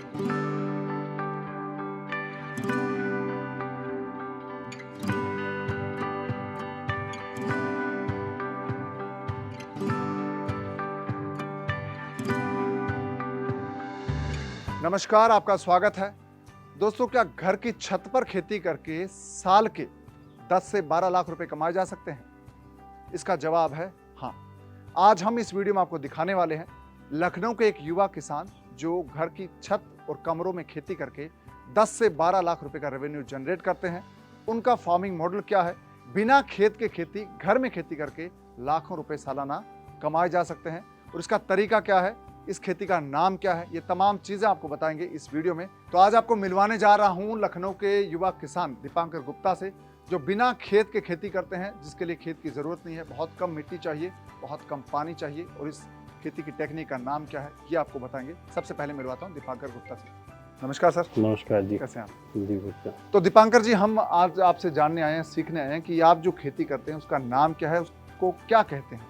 नमस्कार, आपका स्वागत है। दोस्तों, क्या घर की छत पर खेती करके साल के 10 से 12 लाख रुपए कमाए जा सकते हैं? इसका जवाब है हाँ। आज हम इस वीडियो में आपको दिखाने वाले हैं लखनऊ के एक युवा किसान जो घर की छत और कमरों में खेती करके 10 से 12 लाख रुपए का रेवेन्यू जनरेट करते हैं। उनका फार्मिंग मॉडल क्या है? बिना खेत के खेती, घर में खेती करके लाखों रुपए सालाना कमाए जा सकते हैं और इसका तरीका क्या है, इस खेती का नाम क्या है, ये तमाम चीजें आपको बताएंगे इस वीडियो में। तो आज आपको मिलवाने जा रहा हूं लखनऊ के युवा किसान दीपांकर गुप्ता से, जो बिना खेत के खेती करते हैं, जिसके लिए खेत की जरूरत नहीं है, बहुत कम मिट्टी चाहिए, बहुत कम पानी चाहिए और इस खेती की टेक्निक का नाम क्या है ये आपको बताएंगे। सबसे पहले मिलवाता हूँ दीपांकर गुप्ता से। नमस्कार सर। नमस्कार जी। कैसे हैं आप? जी गुप्ता। तो दीपांकर जी, हम आज आपसे जानने आए हैं, सीखने आए हैं कि आप जो खेती करते हैं उसका नाम क्या है, उसको क्या कहते हैं?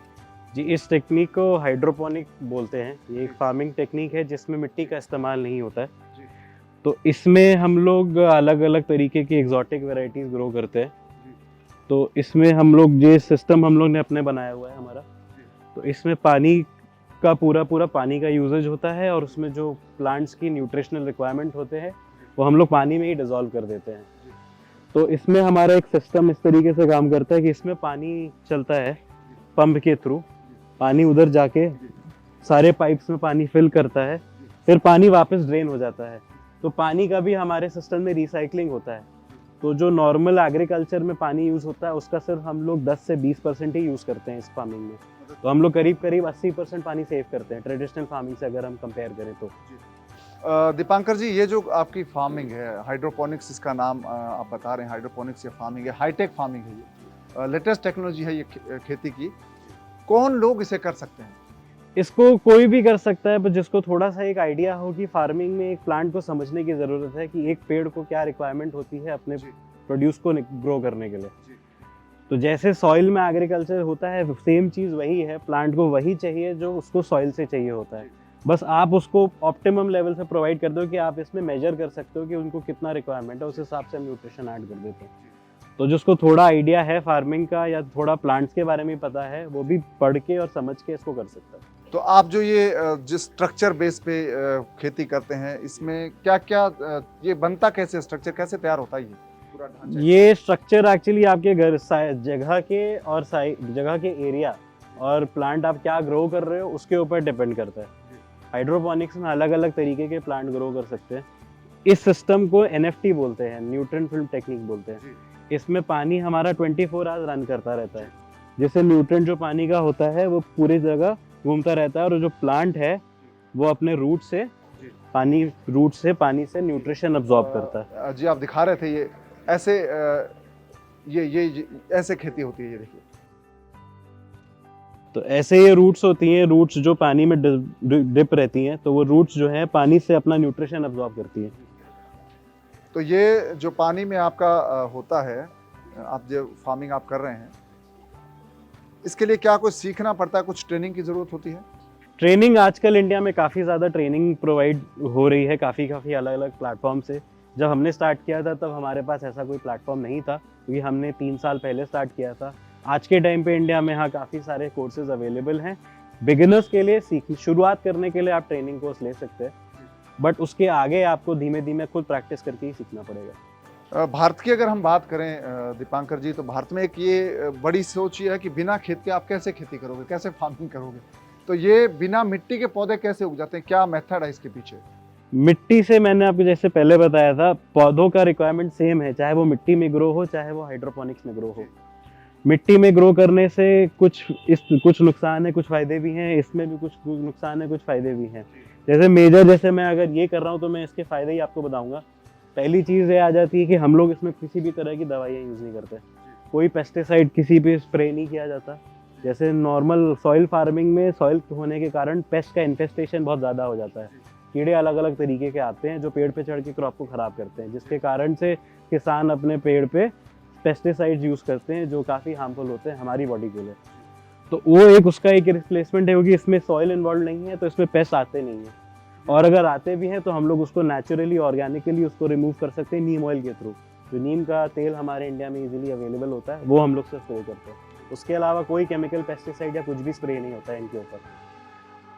जी, इस टेक्निक को हाइड्रोपोनिक बोलते हैं। ये एक फार्मिंग टेक्निक है जिसमें मिट्टी का इस्तेमाल नहीं होता है। जी। तो इसमें हम लोग अलग अलग तरीके की एग्जॉटिक वैरायटीज ग्रो करते हैं। जी। तो इसमें हम लोग ये सिस्टम हम लोग ने अपने बनाया हुआ है हमारा। जी। तो इसमें पानी का पूरा पानी का यूजेज होता है और उसमें जो प्लांट्स की न्यूट्रिशनल रिक्वायरमेंट होते हैं वो हम लोग पानी में ही डिजोल्व कर देते हैं। जी। तो इसमें हमारा एक सिस्टम इस तरीके से काम करता है कि इसमें पानी चलता है पंप के थ्रू। पानी उधर जाके सारे पाइप्स में पानी फिल करता है, फिर पानी वापस ड्रेन हो जाता है। तो पानी का भी हमारे सिस्टम में रिसाइकलिंग होता है। तो जो नॉर्मल एग्रीकल्चर में पानी यूज़ होता है उसका सिर्फ हम लोग 10 से 20% ही यूज़ करते हैं इस फार्मिंग में। तो हम लोग करीब 80% पानी सेव करते हैं ट्रेडिशनल फार्मिंग से अगर हम कंपेयर करें तो। दीपांकर जी, ये जो आपकी फार्मिंग है, हाइड्रोपोनिक्स इसका नाम आप बता रहे हैं, हाइड्रोपोनिक्स ये फार्मिंग है, हाईटेक फार्मिंग है, ये लेटेस्ट टेक्नोलॉजी है ये खेती की। कौन लोग इसे कर सकते हैं? इसको कोई भी कर सकता है, पर जिसको थोड़ा सा एक आइडिया हो कि फार्मिंग में एक प्लांट को समझने की ज़रूरत है कि एक पेड़ को क्या रिक्वायरमेंट होती है अपने प्रोड्यूस को ग्रो करने के लिए। तो जैसे सॉइल में एग्रीकल्चर होता है, सेम चीज़ वही है। प्लांट को वही चाहिए जो उसको सॉइल से चाहिए होता है। बस आप उसको ऑप्टिमम लेवल से प्रोवाइड कर दो कि आप इसमें मेजर कर सकते हो कि उनको कितना रिक्वायरमेंट है, उस हिसाब से हम न्यूट्रिशन ऐड कर देते हैं। तो जिसको थोड़ा आइडिया है फार्मिंग का या थोड़ा प्लांट्स के बारे में पता है, वो भी पढ़ के और समझ के इसको कर सकता है। तो आप जो ये जिस स्ट्रक्चर बेस पे खेती करते हैं, इसमें क्या क्या ये बनता कैसे, स्ट्रक्चर कैसे तैयार होता है ये पूरा ढांचा? ये स्ट्रक्चर एक्चुअली आपके घर जगह के और जगह के एरिया और प्लांट आप क्या ग्रो कर रहे हो उसके ऊपर डिपेंड करता है। हाइड्रोपोनिक्स में अलग अलग तरीके के प्लांट ग्रो कर सकते हैं। इस सिस्टम को NFT बोलते हैं, न्यूट्रिएंट फिल्म टेक्निक बोलते हैं। इसमें पानी हमारा 24 आवर्स रन करता रहता है, जिससे न्यूट्रिएंट जो पानी का होता है वो पूरी जगह घूमता रहता है और जो प्लांट है वो अपने रूट से पानी से न्यूट्रिशन अब्सॉर्ब करता है। जी, आप दिखा रहे थे ये ऐसे ये ऐसे खेती होती है, ये देखिए। तो ऐसे ये रूट्स होती हैं। रूट्स जो पानी में डिप रहती हैं, तो वो रूट्स जो है पानी से अपना न्यूट्रिशन अब्सॉर्ब करती हैं। तो ये जो पानी में आपका होता है, आप जो फार्मिंग आप कर रहे हैं, इसके लिए क्या कुछ सीखना पड़ता है, कुछ ट्रेनिंग की ज़रूरत होती है? ट्रेनिंग आजकल इंडिया में काफ़ी ज़्यादा ट्रेनिंग प्रोवाइड हो रही है, काफ़ी अलग अलग प्लेटफॉर्म से। जब हमने स्टार्ट किया था तब हमारे पास ऐसा कोई प्लेटफॉर्म नहीं था, क्योंकि हमने 3 साल पहले स्टार्ट किया था। आज के टाइम पे इंडिया में हाँ काफ़ी सारे कोर्सेज अवेलेबल हैं। बिगिनर्स के लिए शुरुआत करने के लिए आप ट्रेनिंग कोर्स ले सकते हैं, बट उसके आगे आपको धीमे धीमे खुद प्रैक्टिस करके ही सीखना पड़ेगा। भारत की अगर हम बात करें दीपांकर जी, तो भारत में एक ये बड़ी सोच ये है कि बिना खेत के आप कैसे खेती करोगे, कैसे फार्मिंग करोगे? तो ये बिना मिट्टी के पौधे कैसे उग जाते हैं, क्या मेथड है इसके पीछे? मिट्टी से मैंने आपको जैसे पहले बताया था, पौधों का रिक्वायरमेंट सेम है, चाहे वो मिट्टी में ग्रो हो चाहे वो हाइड्रोपोनिक्स में ग्रो हो। मिट्टी में ग्रो करने से कुछ नुकसान है, कुछ फायदे भी हैं। इसमें भी कुछ नुकसान है, कुछ फायदे भी हैं। जैसे मेजर, जैसे मैं अगर ये कर रहा हूँ तो मैं इसके फायदे ही आपको बताऊंगा। पहली चीज़ ये आ जाती है कि हम लोग इसमें किसी भी तरह की दवाइयाँ यूज़ नहीं करते, कोई पेस्टिसाइड किसी पे स्प्रे नहीं किया जाता। जैसे नॉर्मल सॉइल फार्मिंग में सॉइल होने के कारण पेस्ट का इन्फेस्टेशन बहुत ज़्यादा हो जाता है। कीड़े अलग अलग तरीके के आते हैं जो पेड़ पे चढ़ के क्रॉप को ख़राब करते हैं, जिसके कारण से किसान अपने पेड़ पे पेस्टिसाइड्स यूज़ करते हैं जो काफ़ी हार्मफुल होते हैं हमारी बॉडी के लिए। तो वो एक उसका एक रिप्लेसमेंट है, क्योंकि इसमें सॉइल इन्वॉल्व नहीं है तो इसमें पेस्ट आते नहीं है। और अगर आते भी हैं तो हम लोग उसको नेचुरली ऑर्गेनिकली उसको रिमूव कर सकते हैं नीम ऑयल के थ्रू। जो नीम का तेल हमारे इंडिया में इजीली अवेलेबल होता है वो हम लोग से स्प्रे करते हैं। उसके अलावा कोई केमिकल पेस्टिसाइड या कुछ भी स्प्रे नहीं होता है इनके ऊपर।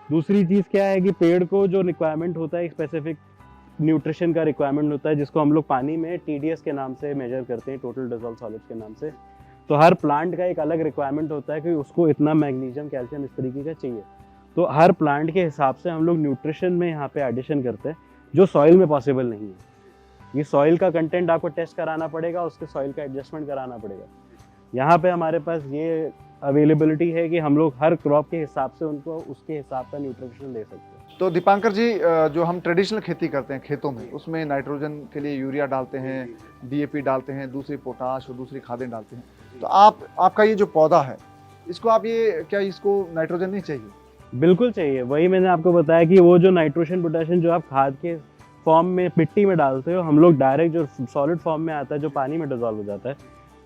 दूसरी चीज़ क्या है कि पेड़ को जो रिक्वायरमेंट होता है, एक स्पेसिफिक न्यूट्रिशन का रिक्वायरमेंट होता है जिसको हम लोग पानी में TDS के नाम से मेजर करते हैं, टोटल डिसॉल्व सॉलिड्स के नाम से। तो हर प्लांट का एक अलग रिक्वायरमेंट होता है कि उसको इतना मैग्नीशियम, कैल्शियम इस तरीके का चाहिए। तो हर प्लांट के हिसाब से हम लोग न्यूट्रिशन में यहाँ पे एडिशन करते हैं जो सॉइल में पॉसिबल नहीं है। ये सॉइल का कंटेंट आपको टेस्ट कराना पड़ेगा, उसके सॉइल का एडजस्टमेंट कराना पड़ेगा। यहाँ पे हमारे पास ये अवेलेबिलिटी है कि हम लोग हर क्रॉप के हिसाब से उनको उसके हिसाब का न्यूट्रिशन दे सकते हैं। तो दीपांकर जी, जो हम ट्रेडिशनल खेती करते हैं खेतों में, उसमें नाइट्रोजन के लिए यूरिया डालते हैं, DAP डालते हैं, दूसरी पोटाश और दूसरी खादें डालते हैं। तो आपका ये जो पौधा है, इसको आप ये क्या इसको नाइट्रोजन नहीं चाहिए? बिल्कुल चाहिए। वही मैंने आपको बताया कि वो जो नाइट्रोजन, पोटेशियम जो आप खाद के फॉर्म में मिट्टी में डालते हो, हम लोग डायरेक्ट जो सॉलिड फॉर्म में आता है, जो पानी में डिजॉल्व हो जाता है,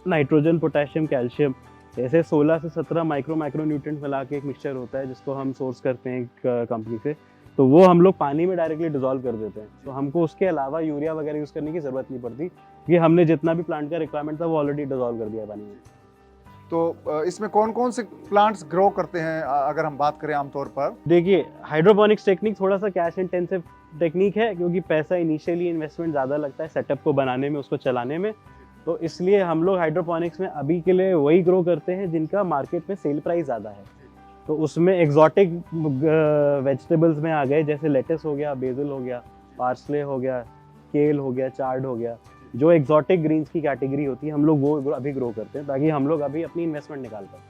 नाइट्रोजन, पोटेशियम, कैल्शियम, ऐसे 16 से 17 माइक्रो न्यूट्रिएंट मिला के एक मिक्सचर होता है जिसको हम सोर्स करते हैं एक कंपनी से। तो वो हम लोग पानी में डायरेक्टली डिजॉल्व कर देते हैं। तो हमको उसके अलावा यूरिया वगैरह यूज़ करने की ज़रूरत नहीं पड़ती क्योंकि हमने जितना भी प्लांट का रिक्वायरमेंट था वो ऑलरेडी डिजॉल्व कर दिया पानी में। तो इसमें कौन कौन से प्लांट्स ग्रो करते हैं अगर हम बात करें आमतौर पर? देखिए, हाइड्रोपोनिक्स टेक्निक थोड़ा सा कैश इंटेंसिव टेक्निक है क्योंकि पैसा इनिशियली इन्वेस्टमेंट ज़्यादा लगता है सेटअप को बनाने में, उसको चलाने में। तो इसलिए हम लोग हाइड्रोपोनिक्स में अभी के लिए वही ग्रो करते हैं जिनका मार्केट में सेल प्राइस ज़्यादा है। तो उसमें एग्जॉटिक वेजिटेबल्स में आ गए, जैसे लेटस हो गया, बेसिल हो गया, पार्सले हो गया, केल हो गया, चार्ड हो गया। जो एग्जॉटिक ग्रीन्स की कैटेगरी होती है हम लोग वो अभी ग्रो करते हैं ताकि हम लोग अभी अपनी इन्वेस्टमेंट निकाल पाएं।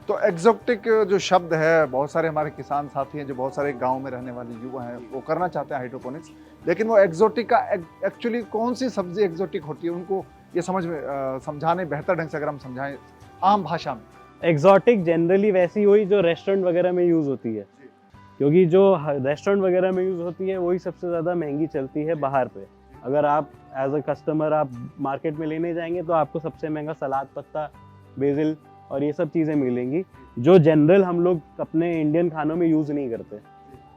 तो एग्जॉटिक जो शब्द है, बहुत सारे हमारे किसान साथी हैं जो बहुत सारे गांव में रहने वाले युवा हैं, वो करना चाहते हैं हाइड्रोपोनिक्स, लेकिन वो एग्जॉटिक का एक्चुअली कौन सी सब्जी एग्जॉटिक होती है उनको ये समझाने बेहतर ढंग से अगर हम समझाएं आम भाषा में। एग्जॉटिक जनरली वैसी हुई जो रेस्टोरेंट वगैरह में यूज़ होती है, क्योंकि जो रेस्टोरेंट वगैरह में यूज़ होती है वही सबसे ज़्यादा महंगी चलती है बाहर पे। अगर आप एज अ कस्टमर आप मार्केट में लेने जाएंगे तो आपको सबसे महंगा सलाद पत्ता, बेसिल और ये सब चीज़ें मिलेंगी जो जनरल हम लोग अपने इंडियन खानों में यूज़ नहीं करते।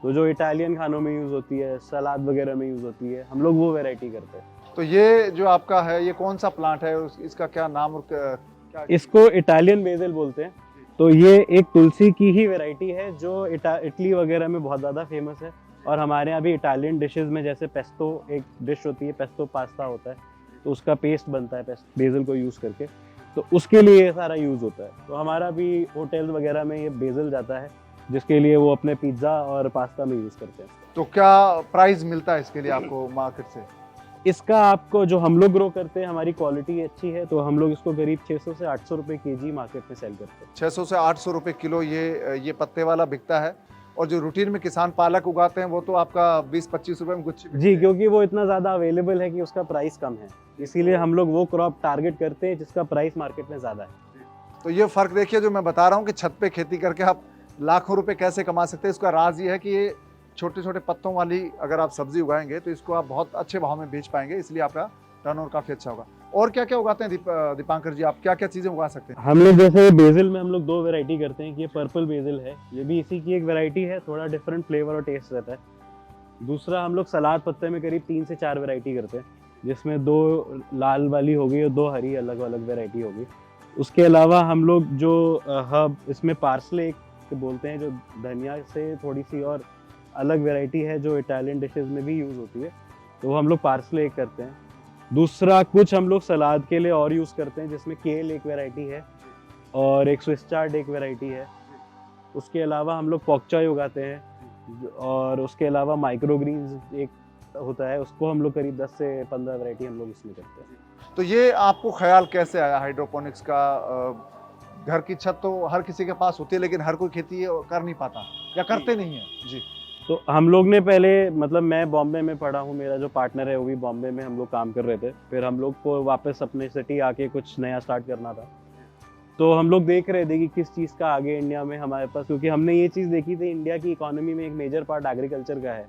तो जो इटालियन खानों में यूज़ होती है, सलाद वगैरह में यूज़ होती है, हम लोग वो वैरायटी करते हैं। तो ये जो आपका है, ये कौन सा प्लांट है, इसका क्या नाम और क्या? इसको इटालियन बेसिल बोलते हैं। तो ये एक तुलसी की ही वैरायटी है जो इटली वगैरह में बहुत ज़्यादा फेमस है। और हमारे यहाँ भी इटालियन डिशेस में जैसे पेस्टो एक डिश होती है, पेस्टो पास्ता होता है, तो उसका पेस्ट बनता है बेसिल को यूज़ करके, तो उसके लिए ये सारा यूज़ होता है। तो हमारा भी होटल वगैरह में ये बेसिल जाता है जिसके लिए वो अपने पिज्ज़ा और पास्ता में यूज़ करते हैं। तो क्या प्राइस मिलता है इसके लिए आपको मार्केट से? इसका आपको जो हम लोग ग्रो करते हैं, हमारी क्वालिटी अच्छी है तो हम लोग इसको करीब 600 से 800 रुपये केजी मार्केट में सेल करते हैं। 600 से 800 रुपये किलो ये पत्ते वाला बिकता है। और जो रूटीन में किसान पालक उगाते हैं वो तो आपका 20-25 रुपये में गुच्छी बिकते जी, हैं। क्योंकि वो इतना ज़्यादा अवेलेबल है कि उसका प्राइस कम है, इसीलिए हम लोग वो क्रॉप टारगेट करते हैं जिसका प्राइस मार्केट में ज़्यादा है। तो ये फ़र्क देखिए जो मैं बता रहा हूँ कि छत पे खेती करके आप लाखों रुपए कैसे कमा सकते हैं। इसका राज ये है कि ये छोटे छोटे पत्तों वाली अगर आप सब्जी उगाएंगे तो इसको आप बहुत अच्छे भाव में बेच पाएंगे, इसलिए आपका टर्नओवर काफ़ी अच्छा होगा। और क्या क्या उगाते हैं दीपांकर जी, आप क्या क्या चीज़ें उगा सकते हैं? हम लोग जैसे बेसिल में हम लोग 2 वैरायटी करते हैं कि ये पर्पल बेसिल है, ये भी इसी की एक वैरायटी है, थोड़ा डिफरेंट फ्लेवर और टेस्ट रहता है। दूसरा हम लोग सलाद पत्ते में करीब 3 से 4 वैरायटी करते हैं, जिसमें 2 लाल वाली हो गई और 2 हरी अलग अलग वैरायटी होगी। उसके अलावा हम लोग जो हब इसमें पार्सले बोलते हैं, जो धनिया से थोड़ी सी और अलग वैरायटी है जो इटालियन डिशेस में भी यूज़ होती है, तो वो हम लोग पार्सले करते हैं। दूसरा कुछ हम लोग सलाद के लिए और यूज़ करते हैं, जिसमें केल एक वैरायटी है और एक स्विस चार्ड एक वैरायटी है। उसके अलावा हम लोग पॉकचॉय उगाते हैं और उसके अलावा माइक्रो ग्रीन्स एक होता है, उसको हम लोग करीब 10 से 15 वैरायटी हम लोग इसमें करते हैं। तो ये आपको ख्याल कैसे आया हाइड्रोपोनिक्स का? घर की छत तो हर किसी के पास होती है लेकिन हर कोई खेती कर नहीं पाता या करते नहीं है जी। तो हम लोग ने पहले, मतलब मैं बॉम्बे में पढ़ा हूँ, मेरा जो पार्टनर है वो भी बॉम्बे में, हम लोग काम कर रहे थे। फिर हम लोग को वापस अपने सिटी आके कुछ नया स्टार्ट करना था, तो हम लोग देख रहे थे कि किस चीज़ का आगे इंडिया में हमारे पास, क्योंकि हमने ये चीज़ देखी थी इंडिया की इकोनॉमी में एक मेजर पार्ट एग्रीकल्चर का है,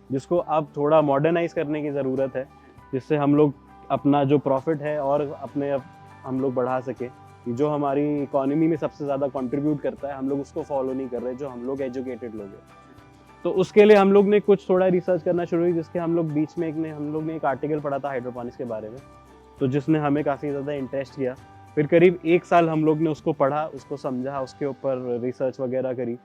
जिसको अब थोड़ा मॉडर्नाइज करने की ज़रूरत है, जिससे हम लोग अपना जो प्रॉफिट है और अपने हम लोग बढ़ा सके। जो हमारी इकोनॉमी में सबसे ज़्यादा कंट्रीब्यूट करता है हम लोग उसको फॉलो नहीं कर रहे, जो हम लोग एजुकेटेड लोग हैं। तो उसके लिए हम लोग ने कुछ थोड़ा रिसर्च करना शुरू की, जिसके हम लोग बीच में हम लोग ने एक आर्टिकल पढ़ा था हाइड्रोपोनिक्स के बारे में, तो जिसने हमें काफ़ी ज़्यादा इंटरेस्ट किया। फिर करीब 1 साल हम लोग ने उसको पढ़ा, उसको समझा, उसके ऊपर रिसर्च वगैरह करी।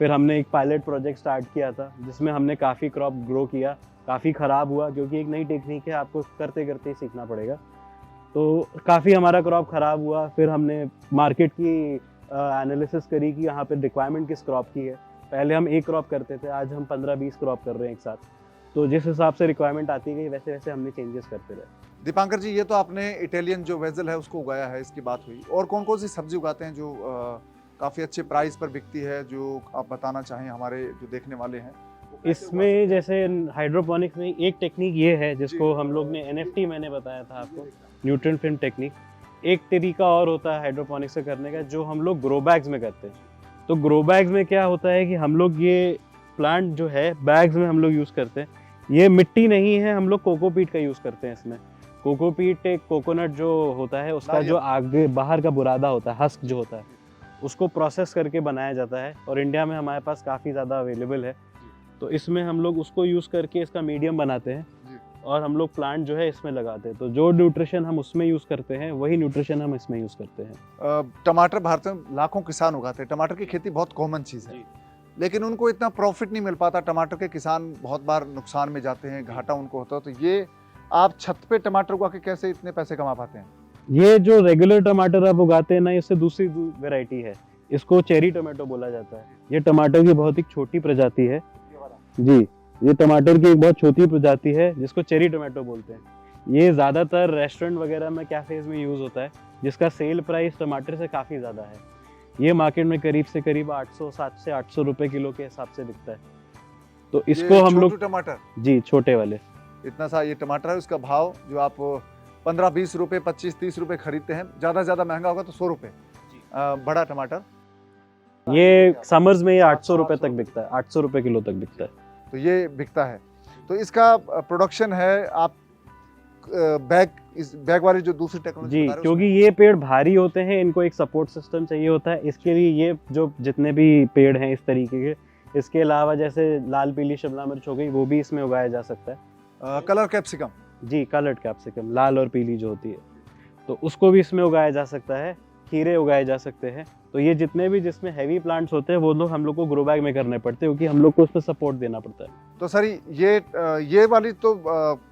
फिर हमने एक पायलट प्रोजेक्ट स्टार्ट किया था, जिसमें हमने काफ़ी क्रॉप ग्रो किया। काफ़ी ख़राब हुआ, क्योंकि एक नई टेक्निक है, आपको करते करते ही सीखना पड़ेगा। तो काफ़ी हमारा क्रॉप ख़राब हुआ। फिर हमने मार्केट की एनालिसिस करी कि यहाँ पे रिक्वायरमेंट किस क्रॉप की है। पहले हम एक क्रॉप करते थे, आज हम 15-20 क्रॉप कर रहे हैं एक साथ। तो जिस हिसाब से रिक्वायरमेंट आती गई, वैसे वैसे हमने चेंजेस करते रहे। दीपांकर जी, ये तो आपने इटालियन जो वेजल है उसको उगाया है, इसकी बात हुई। और कौन कौन सी सब्जी उगाते हैं जो काफ़ी अच्छे प्राइस पर बिकती है, जो आप बताना चाहें हमारे जो देखने वाले हैं? इसमें जैसे हाइड्रोपोनिक्स में एक टेक्निक ये है, जिसको हम लोग ने NFT मैंने बताया था आपको, न्यूट्रिएंट फिल्म टेक्निक। एक तरीका और होता है हाइड्रोपोनिक्स से करने का, जो हम लोग ग्रो बैग्स में करते हैं। तो ग्रो बैग्स में क्या होता है कि हम लोग ये प्लांट जो है बैग्स में हम लोग यूज़ करते हैं। ये मिट्टी नहीं है, हम लोग कोकोपीट का यूज़ करते हैं इसमें। कोकोपीट एक कोकोनट जो होता है, उसका जो आगे बाहर का बुरादा होता है, हस्क जो होता है, उसको प्रोसेस करके बनाया जाता है, और इंडिया में हमारे पास काफ़ी ज़्यादा अवेलेबल है। तो इसमें हम लोग उसको यूज़ करके इसका मीडियम बनाते हैं, और हम लोग प्लांट जो है इसमें लगाते हैं। तो जो न्यूट्रिशन हम उसमें यूज़ करते हैं, वही न्यूट्रिशन हम इसमें यूज़ करते हैं। टमाटर भारत में लाखों किसान उगाते हैं, टमाटर की खेती बहुत कॉमन चीज़ है, लेकिन उनको इतना प्रॉफिट नहीं मिल पाता। टमाटर के किसान बहुत बार नुकसान में जाते हैं, घाटा उनको होता है। तो ये आप छत पे टमाटर उगा के कैसे इतने पैसे कमा पाते हैं? ये जो रेगुलर टमाटर आप उगाते हैं ना, इससे दूसरी वेराइटी है, इसको चेरी टोमेटो बोला जाता है। ये टमाटर की बहुत ही छोटी प्रजाति है जी। ये टमाटर की एक बहुत छोटी प्रजाति है, जिसको चेरी टोमेटो बोलते हैं। ये ज़्यादातर रेस्टोरेंट वगैरह में, कैफेज में यूज़ होता है, जिसका सेल प्राइस टमाटर से काफ़ी ज़्यादा है। ये मार्केट में करीब से करीब 7 से 800 रुपए किलो के हिसाब से बिकता है। तो इसको हम लोग टमाटर जी, छोटे वाले इतना सा ये टमाटर है, उसका भाव जो आप 15-20 रुपए, 25-30 रुपए खरीदते हैं, ज़्यादा महंगा होगा तो 100 रुपए बड़ा टमाटर। ये समर्स में ये 800 रुपए तक बिकता है, 800 रुपए किलो तक बिकता है। तो ये बिकता है। तो इसका प्रोडक्शन है, आप बैग वाली जो दूसरी टेक्नोलॉजी जी, क्योंकि ये पेड़ भारी होते हैं, इनको एक सपोर्ट सिस्टम चाहिए होता है। इसके लिए ये जो जितने भी पेड़ हैं इस तरीके के, इसके अलावा जैसे लाल पीली शिमला मिर्च हो गई, वो भी इसमें उगाया जा सकता है। कलर कैप्सिकम जी, कलर्ड कैप्सिकम, लाल और पीली जो होती है, तो उसको भी इसमें उगाया जा सकता है। खीरे उगाए जा सकते हैं। तो ये जितने भी जिसमें हैवी प्लांट्स होते हैं, वो लोग हम लोग को ग्रो बैग में करने पड़ते हैं, क्योंकि हम लोग को उसमें सपोर्ट देना पड़ता है। तो सर ये वाली तो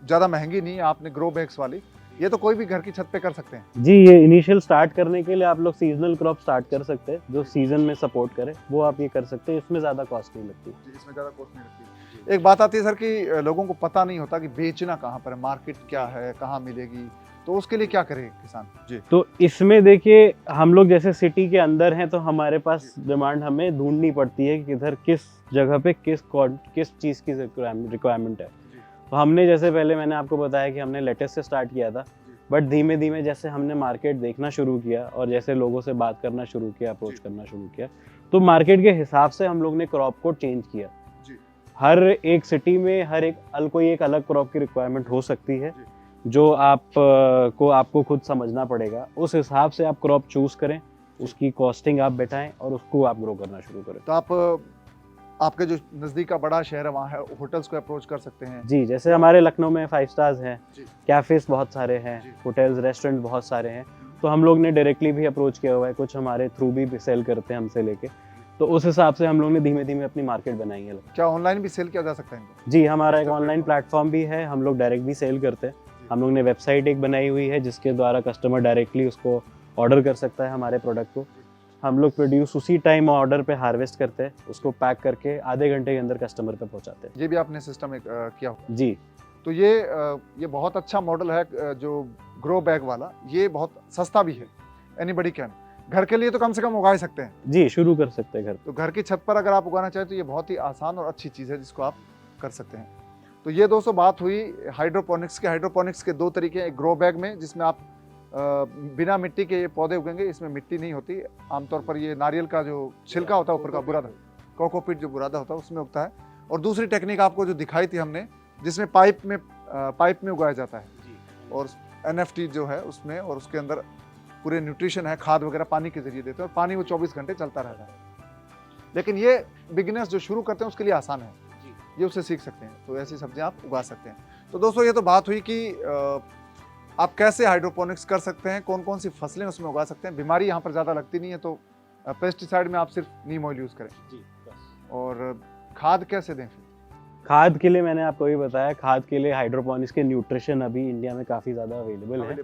ज़्यादा महंगी नहीं है, आपने ग्रो बैग्स वाली, ये तो कोई भी घर की छत पे कर सकते हैं। जी, ये इनिशियल स्टार्ट करने के लिए आप लोग सीजनल क्रॉप स्टार्ट कर सकते हैं, जो सीजन में सपोर्ट करे, वो आप ये कर सकते हैं। इसमें ज़्यादा कॉस्ट नहीं लगती। इसमें ज़्यादा कॉस्ट नहीं लगती। एक बात आती है सर कि लोगों को पता नहीं होता कि बेचना कहाँ पर है, मार्केट क्या है, कहाँ मिलेगी, तो उसके लिए क्या करे किसान? जी, तो इसमें देखिए, हम लोग जैसे सिटी के अंदर हैं, तो हमारे पास डिमांड हमें ढूंढनी पड़ती है कि किधर किस जगह पे किस चीज़ की रिक्वायरमेंट है। तो हमने जैसे पहले मैंने आपको बताया कि हमने लेटेस्ट से स्टार्ट किया था, बट धीमे धीमे जैसे हमने मार्केट देखना शुरू किया और जैसे लोगों से बात करना शुरू किया, अप्रोच करना शुरू किया, तो मार्केट के हिसाब से हम लोग ने क्रॉप को चेंज किया। हर एक सिटी में कोई एक अलग क्रॉप की रिक्वायरमेंट हो सकती है, जो आपको खुद समझना पड़ेगा। उस हिसाब से आप क्रॉप चूज करें, उसकी कॉस्टिंग आप बैठाएं और उसको आप ग्रो करना शुरू करें। तो आपके जो नज़दीक का बड़ा शहर है, वहाँ है, होटल्स को अप्रोच कर सकते हैं। जी, जैसे हमारे लखनऊ में 5 स्टार्स हैं, कैफेज बहुत सारे हैं, होटल्स रेस्टोरेंट बहुत सारे हैं, तो हम लोग ने डायरेक्टली भी अप्रोच किया हुआ है, कुछ हमारे थ्रू भी सेल करते हैं हमसे लेके। तो उस हिसाब से हम लोग ने धीमे धीमे अपनी मार्केट बनाई है। क्या ऑनलाइन भी सेल किया जा सकता है इनको? जी, हमारा एक ऑनलाइन प्लेटफॉर्म भी है, हम लोग डायरेक्ट भी सेल करते हैं। हम लोग ने वेबसाइट एक बनाई हुई है, जिसके द्वारा कस्टमर डायरेक्टली उसको ऑर्डर कर सकता है हमारे प्रोडक्ट को। हम लोग प्रोड्यूस उसी टाइम ऑर्डर पे हार्वेस्ट करते हैं, उसको पैक करके आधे घंटे के अंदर कस्टमर पे पहुंचाते हैं। ये भी आपने सिस्टम किया हुआ? जी। तो ये बहुत अच्छा मॉडल है, जो ग्रो बैग वाला, ये बहुत सस्ता भी है, एनीबडी कैन। घर के लिए तो कम से कम उगा ही सकते हैं। जी, शुरू कर सकते हैं घर। तो घर की छत पर अगर आप उगाना चाहें तो ये बहुत ही आसान और अच्छी चीज़ है, जिसको आप कर सकते हैं। तो ये दोस्तों बात हुई हाइड्रोपोनिक्स के। हाइड्रोपोनिक्स के 2 तरीके हैं, एक ग्रो बैग में, जिसमें आप बिना मिट्टी के ये पौधे उगेंगे, इसमें मिट्टी नहीं होती। आमतौर पर ये नारियल का जो छिलका होता है ऊपर का, बुरादा, कोकोपीट जो बुरादा होता है, उसमें उगता है। और दूसरी टेक्निक आपको जो दिखाई थी हमने, जिसमें पाइप में उगाया जाता है, और NFT जो है उसमें, और उसके अंदर पूरे न्यूट्रिशन है, खाद वगैरह पानी के जरिए देते हैं, और पानी वो 24 घंटे चलता रहता है। लेकिन ये बिगिनर्स जो शुरू करते हैं उसके लिए आसान है। ये उससे सीख सकते हैं। तो ऐसी सब्जियां आप उगा सकते हैं। तो दोस्तों ये तो बात हुई कि आप कैसे हाइड्रोपोनिक्स कर सकते हैं, कौन कौन सी फसलें उसमें उगा सकते हैं। बीमारी यहाँ पर ज़्यादा लगती नहीं है, तो पेस्टिसाइड में आप सिर्फ नीम ऑयल यूज़ करें जी बस। और खाद कैसे दें फिर? खाद के लिए मैंने आपको ये बताया, खाद के लिए हाइड्रोपोनिक्स के न्यूट्रिशन अभी इंडिया में काफ़ी ज़्यादा अवेलेबल है,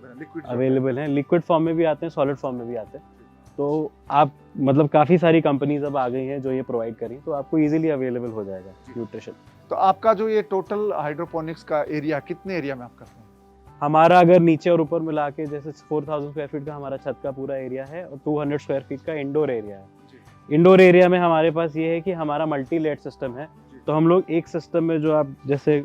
अवेलेबल हैं, लिक्विड फॉर्म में भी आते हैं, सॉलिड फॉर्म में भी आते हैं। तो आप मतलब काफ़ी सारी कंपनीज अब आ गई हैं जो ये प्रोवाइड करें, तो आपको इजीली अवेलेबल हो जाएगा न्यूट्रिशन। तो आपका जो ये टोटल हाइड्रोपोनिक्स का एरिया कितने एरिया में आप करते हैं? हमारा अगर नीचे और ऊपर मिला के जैसे 4000 स्क्वायर फीट का हमारा छत का पूरा एरिया है और 200 स्क्वायर फीट का इंडोर एरिया है। इंडोर एरिया में हमारे पास ये है कि हमारा मल्टी लेयर सिस्टम है, तो हम लोग एक सिस्टम में जो आप जैसे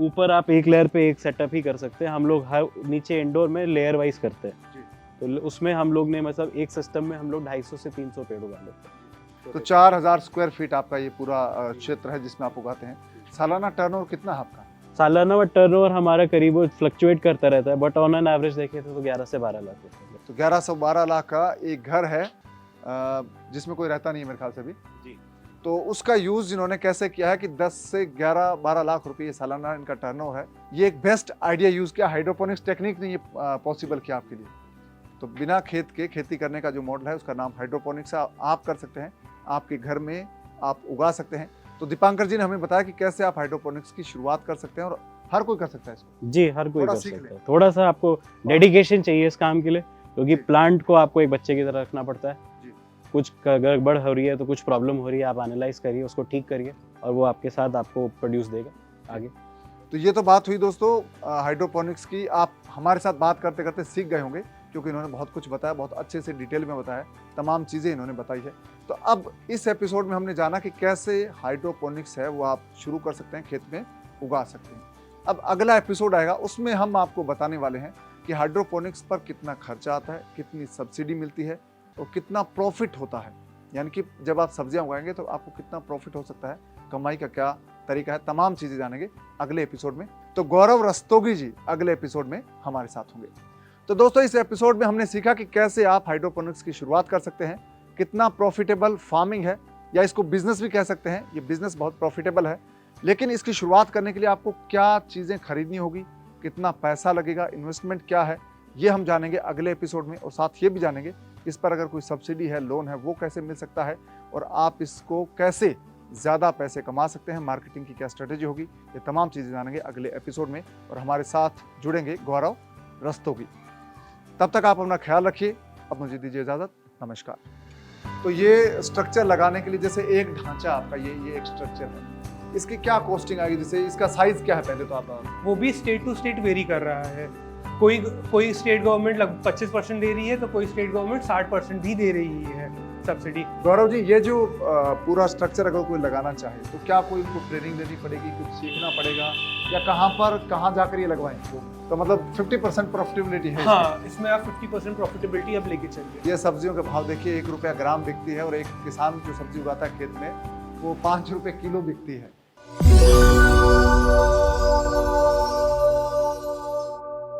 ऊपर आप एक लेयर पे एक सेटअप ही कर सकते हैं, हम लोग हर नीचे इंडोर में लेयर वाइज करते हैं। तो उसमें हम लोग ने मतलब एक सिस्टम में हम लोग 250 से 300 पेड़ उगा लेते हैं। तो 4000 स्क्वायर फीट आपका ये पूरा क्षेत्र है जिसमें आप उगाते हैं। सालाना टर्नओवर कितना है आपका? सालाना टर्नओवर हमारा करीब फ्लक्चुएट करता रहता है, बट ऑन एन एवरेज देखें तो 11 से 12 लाख होता है। तो 11 से 12 लाख का एक घर है जिसमें कोई रहता नहीं है मेरे ख्याल से भी जी। तो उसका यूज जिन्होंने कैसे किया है कि 10 से 11-12 लाख रुपए सालाना इनका टर्नओवर है। ये एक बेस्ट आइडिया यूज किया, हाइड्रोपोनिक्स टेक्निक ने ये पॉसिबल किया आपके लिए। तो बिना खेत के खेती करने का जो मॉडल है उसका नाम हाइड्रोपोनिक्स है, आप कर सकते हैं, आपके घर में आप उगा सकते हैं। तो दीपांकर जी ने हमें बताया कि कैसे आप हाइड्रोपोनिक्स की शुरुआत कर सकते हैं और हर कोई कर सकता है इसको। जी, हर कोई थोड़ा कर सीख सकता है। थोड़ा सा आपको डेडिकेशन चाहिए इस काम के लिए, क्योंकि प्लांट को आपको एक बच्चे की तरह रखना पड़ता है। कुछ गड़बड़ हो रही है तो कुछ प्रॉब्लम हो रही है, आप एनालाइज करिए, उसको ठीक करिए और वो आपके साथ आपको प्रोड्यूस देगा आगे। तो ये तो बात हुई दोस्तों हाइड्रोपोनिक्स की। आप हमारे साथ बात करते करते सीख गए होंगे, क्योंकि इन्होंने बहुत कुछ बताया, बहुत अच्छे से डिटेल में बताया, तमाम चीज़ें इन्होंने बताई है। तो अब इस एपिसोड में हमने जाना कि कैसे हाइड्रोपोनिक्स है वो आप शुरू कर सकते हैं, खेत में उगा सकते हैं। अब अगला एपिसोड आएगा, उसमें हम आपको बताने वाले हैं कि हाइड्रोपोनिक्स पर कितना खर्चा आता है, कितनी सब्सिडी मिलती है और कितना प्रॉफिट होता है। यानी कि जब आप सब्जियां उगाएंगे तो आपको कितना प्रॉफिट हो सकता है, कमाई का क्या तरीका है, तमाम चीज़ें जानेंगे अगले एपिसोड में। तो गौरव रस्तोगी जी अगले एपिसोड में हमारे साथ होंगे। तो दोस्तों इस एपिसोड में हमने सीखा कि कैसे आप हाइड्रोपोनिक्स की शुरुआत कर सकते हैं, कितना प्रॉफिटेबल फार्मिंग है, या इसको बिजनेस भी कह सकते हैं। ये बिजनेस बहुत प्रॉफिटेबल है, लेकिन इसकी शुरुआत करने के लिए आपको क्या चीज़ें खरीदनी होगी, कितना पैसा लगेगा, इन्वेस्टमेंट क्या है, ये हम जानेंगे अगले एपिसोड में। और साथ ये भी जानेंगे इस पर अगर कोई सब्सिडी है, लोन है, वो कैसे मिल सकता है और आप इसको कैसे ज़्यादा पैसे कमा सकते हैं, मार्केटिंग की क्या स्ट्रेटेजी होगी, ये तमाम चीज़ें जानेंगे अगले एपिसोड में। और हमारे साथ जुड़ेंगे गौरव रस्तोगी। तब तक आप अपना ख्याल रखिए, अब मुझे दीजिए इजाज़त, नमस्कार। तो ये स्ट्रक्चर लगाने के लिए जैसे एक ढांचा आपका ये एक स्ट्रक्चर है, इसकी क्या कॉस्टिंग आएगी? जैसे इसका साइज क्या है पहले तो आप? वो भी स्टेट टू स्टेट वेरी कर रहा है। कोई स्टेट गवर्नमेंट 25% दे रही है, तो कोई स्टेट गवर्नमेंट 60% भी दे रही है सब्सिडी। गौरव जी, ये जो पूरा स्ट्रक्चर अगर कोई लगाना चाहे तो क्या कोई उनको ट्रेनिंग देनी पड़ेगी, कुछ सीखना पड़ेगा, या कहाँ जाकर ये लगवाएं? तो मतलब 50% प्रॉफिटेबिलिटी है? हाँ, इसमें आप 50% प्रॉफिटेबिलिटी अब लेके चलिए। ये सब्जियों के भाव देखिए, 1 रुपया ग्राम बिकती है और एक किसान जो सब्जी उगाता है खेत में वो 5 रुपये किलो बिकती है।